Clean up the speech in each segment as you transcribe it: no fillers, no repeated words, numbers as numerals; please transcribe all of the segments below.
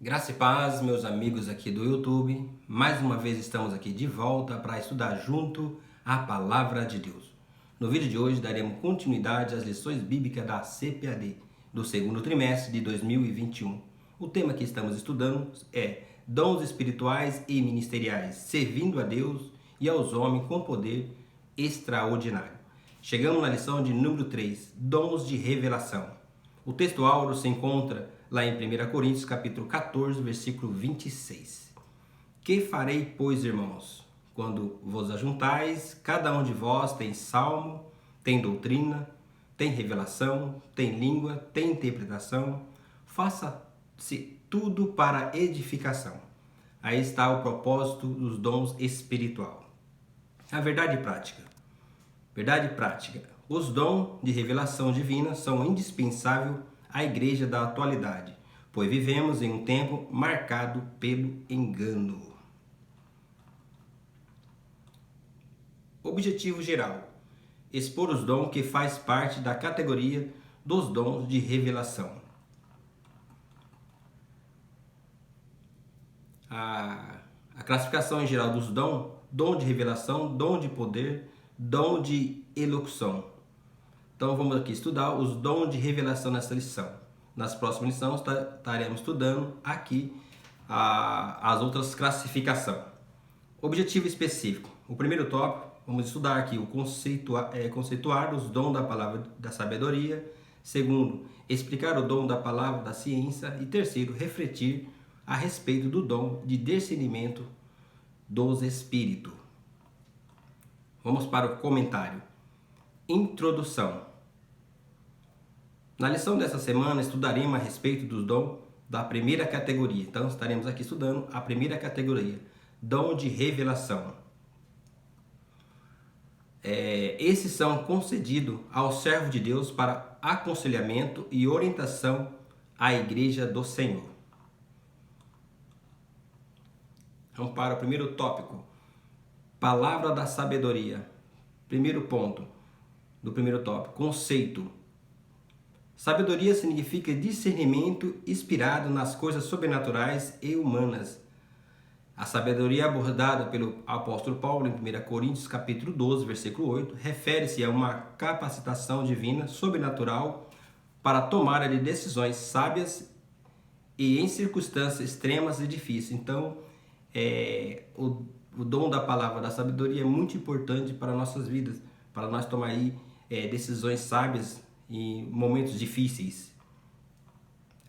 Graça e paz, meus amigos aqui do YouTube. Mais uma vez estamos aqui de volta para estudar junto a Palavra de Deus. No vídeo de hoje daremos continuidade às lições bíblicas da CPAD do segundo trimestre de 2021. O tema que estamos estudando é dons espirituais e ministeriais, servindo a Deus e aos homens com poder extraordinário. Chegamos na lição de número 3, dons de revelação. O texto áureo se encontra lá em 1 Coríntios capítulo 14, versículo 26. Que farei, pois, irmãos, quando vos ajuntais, cada um de vós tem salmo, tem doutrina, tem revelação, tem língua, tem interpretação, faça-se tudo para edificação. Aí está o propósito dos dons espiritual. A verdade prática. Verdade prática. Os dons de revelação divina são indispensáveis à igreja da atualidade, pois vivemos em um tempo marcado pelo engano. Objetivo geral: expor os dons que faz parte da categoria dos dons de revelação. A classificação em geral dos dons: dom de revelação, dom de poder, dom de elocução. Então vamos aqui estudar os dons de revelação nessa lição. Nas próximas lições estaremos estudando aqui as outras classificações. Objetivo específico. O primeiro tópico, vamos estudar aqui o conceituar os dons da palavra da sabedoria. Segundo, explicar o dom da palavra da ciência. E terceiro, refletir a respeito do dom de discernimento dos espíritos. Vamos para o comentário. Introdução. Na lição dessa semana estudaremos a respeito dos dons da primeira categoria. Então estaremos aqui estudando a primeira categoria, dom de revelação. Esses são concedidos ao servo de Deus para aconselhamento e orientação à igreja do Senhor. Vamos para o primeiro tópico, palavra da sabedoria. Primeiro ponto do primeiro tópico, conceito. Sabedoria significa discernimento inspirado nas coisas sobrenaturais e humanas. A sabedoria abordada pelo apóstolo Paulo em 1 Coríntios capítulo 12, versículo 8, refere-se a uma capacitação divina sobrenatural para tomar de decisões sábias e em circunstâncias extremas e difíceis. Então, o dom da palavra da sabedoria é muito importante para nossas vidas, para nós tomar decisões sábias em momentos difíceis.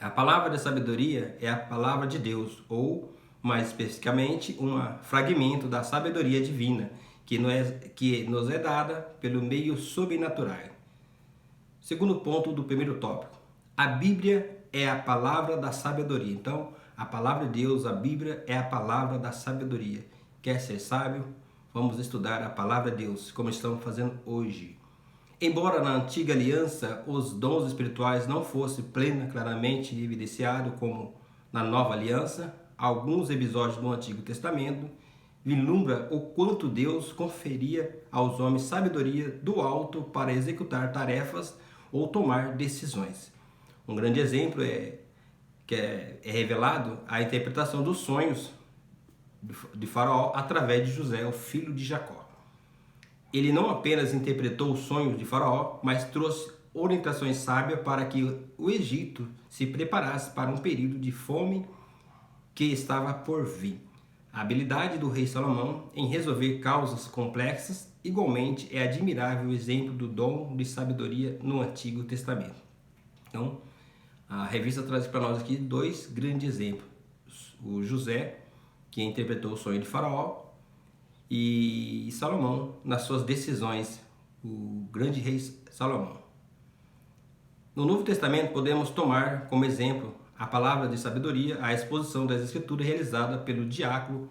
A palavra da sabedoria é a palavra de Deus, ou mais especificamente um fragmento da sabedoria divina que nos é dada pelo meio sobrenatural. Segundo ponto do primeiro tópico, a Bíblia é a palavra da sabedoria. Então, a palavra de Deus, a Bíblia é a palavra da sabedoria. Quer ser sábio? Vamos estudar a palavra de Deus, como estamos fazendo hoje. Embora na antiga aliança os dons espirituais não fossem claramente evidenciados como na nova aliança, alguns episódios do Antigo Testamento vislumbram o quanto Deus conferia aos homens sabedoria do alto para executar tarefas ou tomar decisões. Um grande exemplo é revelado a interpretação dos sonhos de Faraó através de José, o filho de Jacó. Ele não apenas interpretou os sonhos de Faraó, mas trouxe orientações sábias para que o Egito se preparasse para um período de fome que estava por vir. A habilidade do rei Salomão em resolver causas complexas, igualmente, é admirável exemplo do dom de sabedoria no Antigo Testamento. Então, a revista traz para nós aqui dois grandes exemplos. O José, que interpretou o sonho de Faraó, e Salomão nas suas decisões, o grande rei Salomão. No Novo Testamento podemos tomar como exemplo a palavra de sabedoria, a exposição das escrituras realizada pelo diácono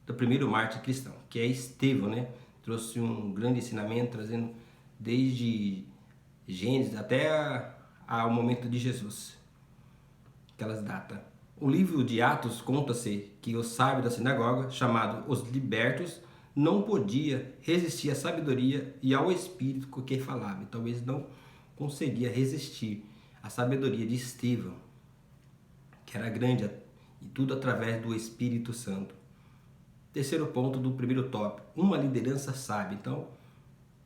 do primeiro mártir cristão, que é Estevão, né? Trouxe um grande ensinamento, trazendo desde Gênesis até ao momento de Jesus, aquelas datas. O livro de Atos conta-se que o sábio da sinagoga, chamado os libertos, não podia resistir à sabedoria e ao espírito com que falava. Então eles não conseguiam resistir à sabedoria de Estevão, que era grande E tudo através do Espírito Santo. Terceiro ponto do primeiro tópico, uma liderança sábia. Então,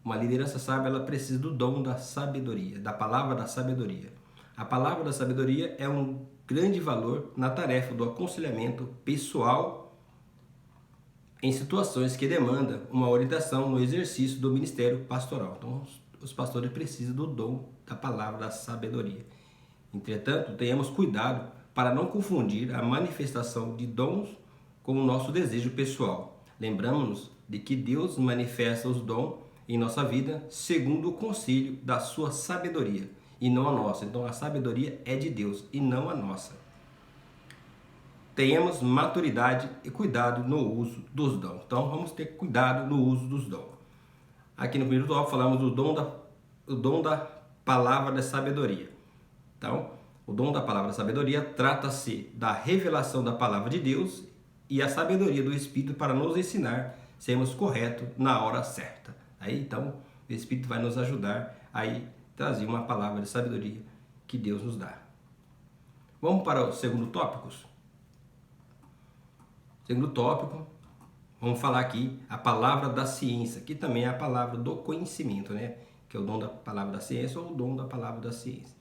uma liderança sábia, ela precisa do dom da sabedoria, da palavra da sabedoria. A palavra da sabedoria é um grande valor na tarefa do aconselhamento pessoal em situações que demandam uma orientação no exercício do ministério pastoral. Então, os pastores precisam do dom da palavra da sabedoria. Entretanto, tenhamos cuidado para não confundir a manifestação de dons com o nosso desejo pessoal. Lembramos-nos de que Deus manifesta os dons em nossa vida segundo o conselho da sua sabedoria e não a nossa. Então a sabedoria é de Deus e não a nossa. Tenhamos maturidade e cuidado no uso dos dons. Então vamos ter cuidado no uso dos dons. Aqui no primeiro tópico falamos do dom da palavra da sabedoria. Então, o dom da palavra da sabedoria trata-se da revelação da palavra de Deus e a sabedoria do Espírito para nos ensinar sermos corretos na hora certa. Aí então o Espírito vai nos ajudar a trazer uma palavra de sabedoria que Deus nos dá. Vamos para o segundo tópico? Segundo tópico, vamos falar aqui a palavra da ciência, que também é a palavra do conhecimento, né? Que é o dom da palavra da ciência ou o dom da palavra da ciência.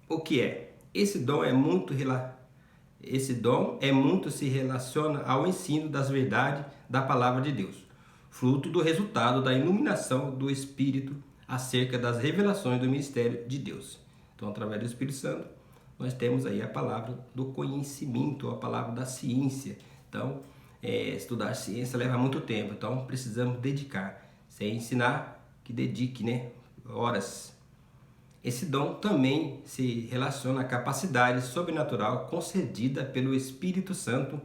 O que é? Esse dom se relaciona ao ensino das verdades da palavra de Deus, fruto do resultado da iluminação do Espírito acerca das revelações do mistério de Deus. Então, através do Espírito Santo, nós temos aí a palavra do conhecimento, a palavra da ciência. Então, estudar ciência leva muito tempo, então precisamos dedicar. Se ensinar, que dedique, né? Horas. Esse dom também se relaciona à capacidade sobrenatural concedida pelo Espírito Santo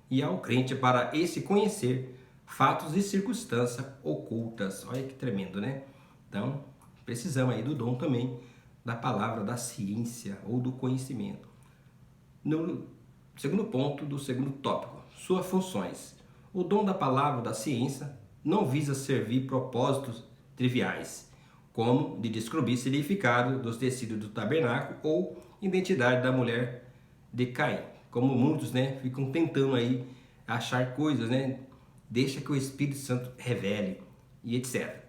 e ao crente para esse conhecer fatos e circunstâncias ocultas. Olha que tremendo, né? Então, precisamos aí do dom também da palavra da ciência ou do conhecimento. No segundo ponto do segundo tópico, suas funções. O dom da palavra da ciência não visa servir propósitos triviais, como de descobrir significado dos tecidos do tabernáculo ou identidade da mulher de Caim. Como muitos, né, ficam tentando aí achar coisas, né? Deixa que o Espírito Santo revele e etc.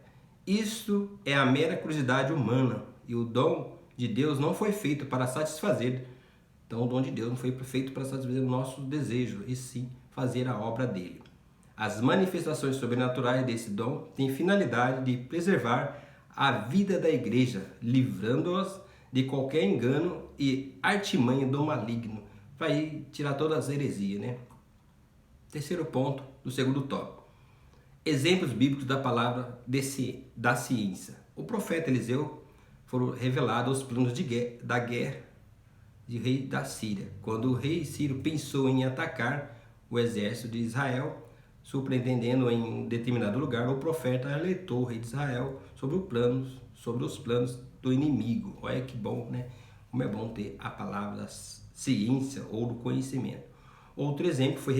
Isso é a mera curiosidade humana e o dom de Deus não foi feito para satisfazer. Então o dom de Deus não foi feito para satisfazer o nosso desejo, e sim fazer a obra dele. As manifestações sobrenaturais desse dom têm finalidade de preservar a vida da igreja, livrando-as de qualquer engano e artimanha do maligno, para tirar todas as heresias, né? Terceiro ponto do segundo tópico. Exemplos bíblicos da palavra da ciência. O profeta Eliseu foram revelados os planos da guerra de rei da Síria. Quando o rei Ciro pensou em atacar o exército de Israel, surpreendendo em um determinado lugar, o profeta alertou o rei de Israel sobre os planos do inimigo. Olha que bom, né? Como é bom ter a palavra da ciência ou do conhecimento. Outro exemplo foi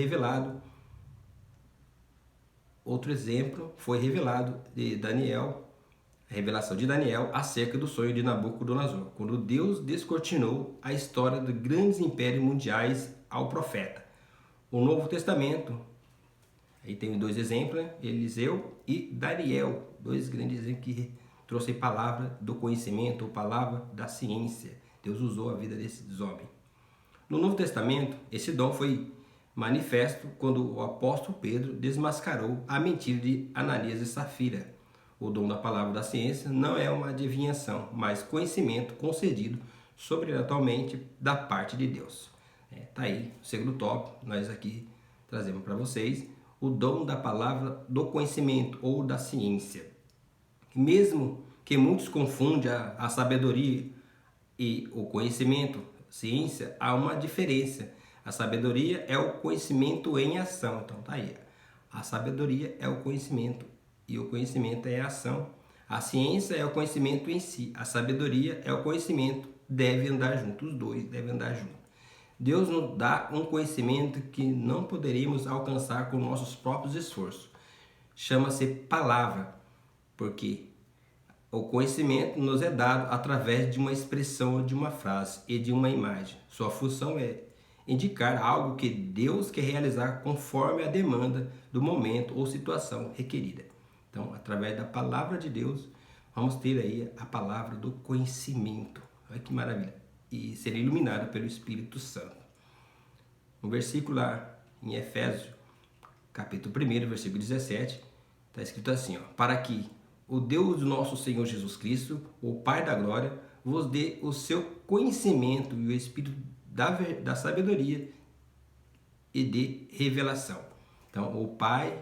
revelado de Daniel, a revelação de Daniel acerca do sonho de Nabucodonosor, quando Deus descortinou a história de grandes impérios mundiais ao profeta. O Novo Testamento, aí tem dois exemplos, né? Eliseu e Daniel, dois grandes exemplos que trouxeram palavra do conhecimento, ou palavra da ciência. Deus usou a vida desses homens. No Novo Testamento, esse dom foi manifesto quando o apóstolo Pedro desmascarou a mentira de Ananias e Safira. O dom da palavra da ciência não é uma adivinhação, mas conhecimento concedido sobrenaturalmente da parte de Deus. Tá aí o segundo tópico, nós aqui trazemos para vocês o dom da palavra do conhecimento ou da ciência. Mesmo que muitos confundam a sabedoria e o conhecimento, ciência, há uma diferença. A sabedoria é o conhecimento em ação. Então tá aí. A sabedoria é o conhecimento e o conhecimento é a ação. A ciência é o conhecimento em si. A sabedoria é o conhecimento. Deve andar junto. Os dois devem andar juntos. Deus nos dá um conhecimento que não poderíamos alcançar com nossos próprios esforços. Chama-se palavra, porque o conhecimento nos é dado através de uma expressão, de uma frase e de uma imagem. Sua função é indicar algo que Deus quer realizar conforme a demanda do momento ou situação requerida. Então, através da palavra de Deus, vamos ter aí a palavra do conhecimento. Olha que maravilha! E ser iluminado pelo Espírito Santo. Um versículo lá em Efésios, capítulo 1, versículo 17, está escrito assim, ó, para que o Deus do nosso Senhor Jesus Cristo, o Pai da glória, vos dê o seu conhecimento e o Espírito da sabedoria e de revelação. Então, o Pai,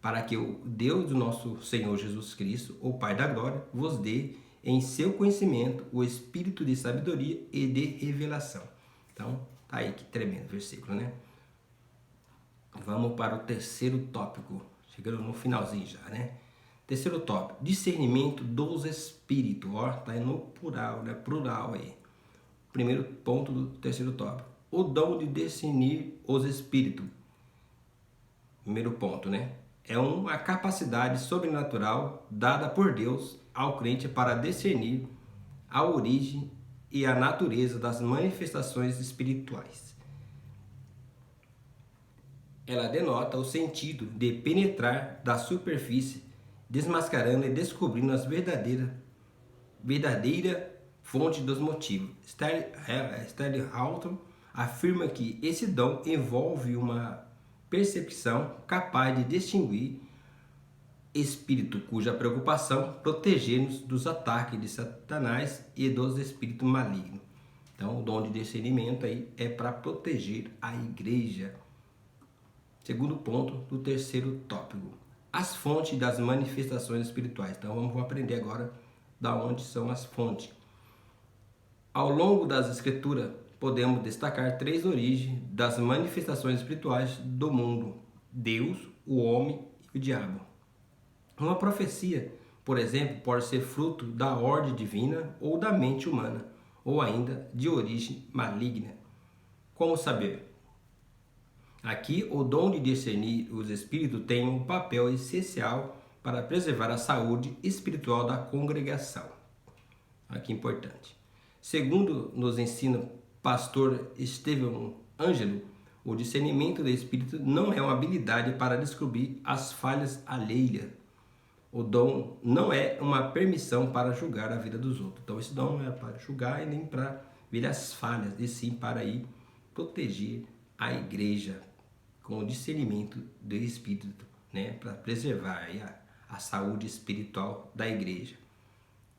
para que o Deus do nosso Senhor Jesus Cristo, o Pai da glória, vos dê em seu conhecimento o Espírito de sabedoria e de revelação. Então, tá aí que tremendo versículo, né? Vamos para o terceiro tópico, chegando no finalzinho já, né? Terceiro tópico, discernimento dos espíritos. Ó, tá aí no plural, né? Plural aí. Primeiro ponto do terceiro tópico. O dom de discernir os espíritos. Primeiro ponto, né? É uma capacidade sobrenatural dada por Deus ao crente para discernir a origem e a natureza das manifestações espirituais. Ela denota o sentido de penetrar da superfície, desmascarando e descobrindo as verdadeira fonte dos motivos. Stanley Houghton afirma que esse dom envolve uma percepção capaz de distinguir espírito cuja preocupação proteger-nos dos ataques de Satanás e dos espíritos malignos. Então, o dom de discernimento aí é para proteger a igreja. Segundo ponto do terceiro tópico, as fontes das manifestações espirituais. Então, vamos aprender agora da onde são as fontes. Ao longo das escrituras, podemos destacar três origens das manifestações espirituais do mundo: Deus, o homem e o diabo. Uma profecia, por exemplo, pode ser fruto da ordem divina ou da mente humana, ou ainda de origem maligna. Como saber? Aqui, o dom de discernir os espíritos tem um papel essencial para preservar a saúde espiritual da congregação. Aqui importante. Segundo nos ensina pastor Estevão Ângelo, o discernimento do espírito não é uma habilidade para descobrir as falhas alheias. O dom não é uma permissão para julgar a vida dos outros. Então, esse dom não é para julgar e nem para ver as falhas, e sim para ir proteger a igreja com o discernimento do espírito, né, para preservar aí a saúde espiritual da igreja.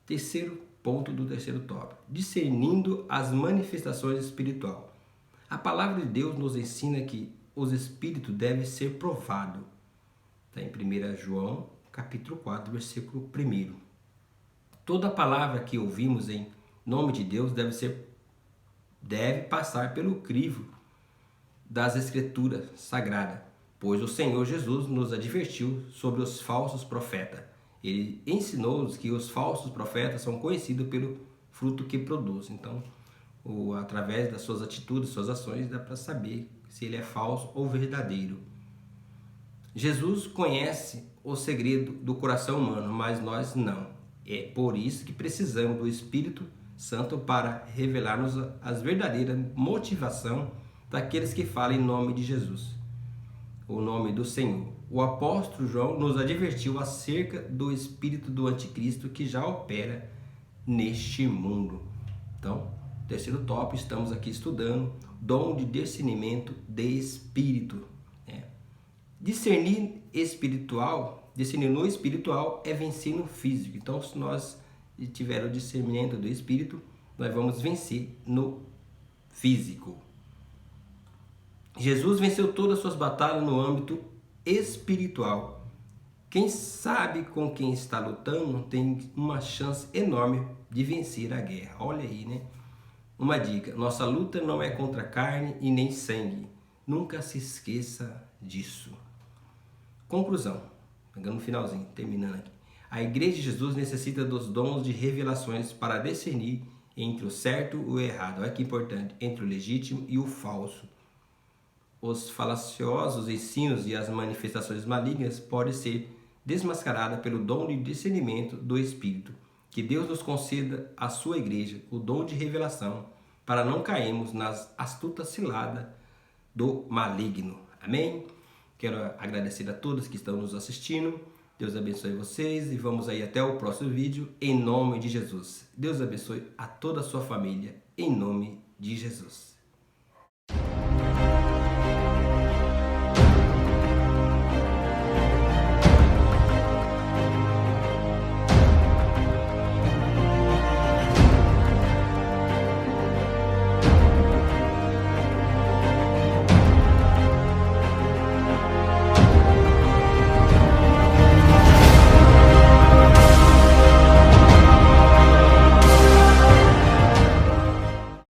Terceiro ponto do terceiro tópico, discernindo as manifestações espirituais. A palavra de Deus nos ensina que os espíritos devem ser provados. Está em 1 João, capítulo 4, versículo 1. Toda palavra que ouvimos em nome de Deus deve passar pelo crivo das Escrituras Sagradas, pois o Senhor Jesus nos advertiu sobre os falsos profetas. Ele ensinou-nos que os falsos profetas são conhecidos pelo fruto que produzem. Então, através das suas atitudes, suas ações, dá para saber se ele é falso ou verdadeiro. Jesus conhece o segredo do coração humano, mas nós não. É por isso que precisamos do Espírito Santo para revelar-nos as verdadeiras motivações daqueles que falam em nome de Jesus, o nome do Senhor. O apóstolo João nos advertiu acerca do espírito do anticristo que já opera neste mundo. Então, terceiro tópico, estamos aqui estudando dom de discernimento de espírito. Discernir no espiritual é vencer no físico. Então, se nós tivermos o discernimento do espírito, nós vamos vencer no físico. Jesus venceu todas as suas batalhas no âmbito espiritual. Quem sabe com quem está lutando tem uma chance enorme de vencer a guerra. Olha aí, né? Uma dica: nossa luta não é contra carne e nem sangue. Nunca se esqueça disso. Conclusão, pegando no finalzinho, terminando aqui. A Igreja de Jesus necessita dos dons de revelações para discernir entre o certo e o errado. Olha que importante, entre o legítimo e o falso. Os falaciosos ensinos e as manifestações malignas podem ser desmascaradas pelo dom de discernimento do Espírito. Que Deus nos conceda à sua igreja o dom de revelação para não cairmos nas astutas ciladas do maligno. Amém? Quero agradecer a todos que estão nos assistindo. Deus abençoe vocês e vamos aí até o próximo vídeo, em nome de Jesus. Deus abençoe a toda a sua família, em nome de Jesus.